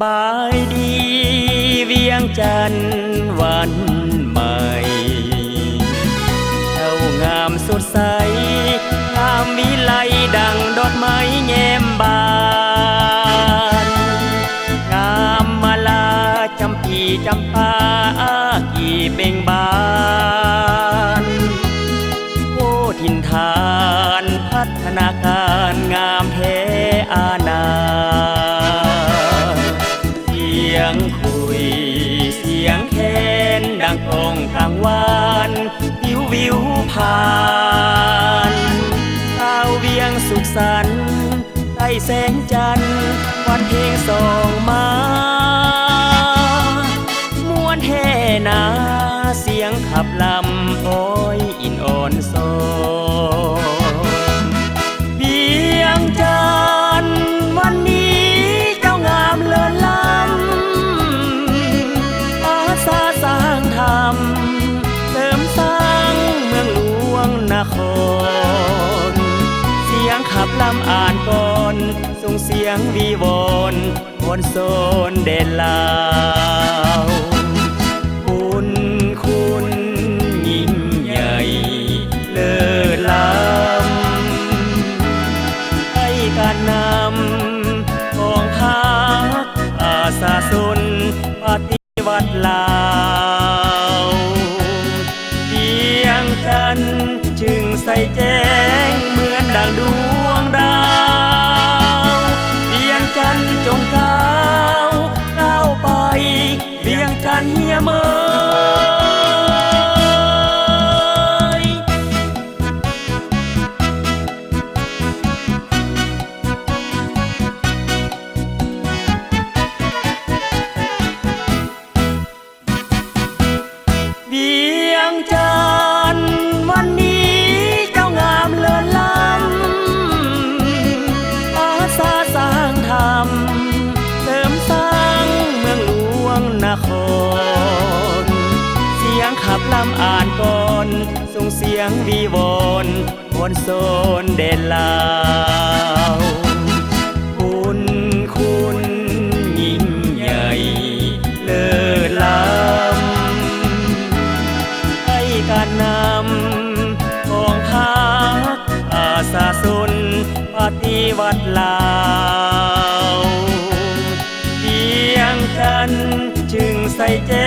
บายดีเวียงจันทร์วันใหม่เจ้างามสดใสงามวิไลดังดอกไม้แย้มบานงามมาลาจำปีจำปากี่เบ่งบานโอ้ถิ่นฐานพัฒนาการงามแท้อาณาเสียงคุยเสียงแคนดังก้องกลางวานวิววิวผ่านชาวเวียงสุขสันต์ใต้แสงจันทร์วันเพลงส่องมามวนแห่นาเสียงขับลำโอ้ยอินอ่อนโซเวียงจันทร์วันนี้เจ้างามเลิศล้ำอาสาสร้างธรรมเสริมสร้างเมืองหลวงนครเสียงขับลำอ่านก่อนส่งเสียงวีวอนวอนโซนเด่นลาวคุณยิ่งใหญ่เลิศล้ำให้การนำของพรรคอาสาสนปฏิวัติลาวเพียงจันทร์จึงใส่แจ้งเหมือนดังดวงดาวเพียงจันทร์จงก้าวก้าวไปเพียงจันทร์เฮียเมยเวียงจันทร์วันนี้เจ้างามเลิศล้ำอาสาสร้างธรรมเสริมสร้างเมืองหลวงนครเสียงขับลำอ่านก่อนส่งเสียงวีวอนวอนโซนเด่นลาวคุณยิ่งใหญ่เลิศล้ำให้การนำของพรรคอาสาสนปฏิวัติลาวเพียงจันทร์จึงใส่แจ้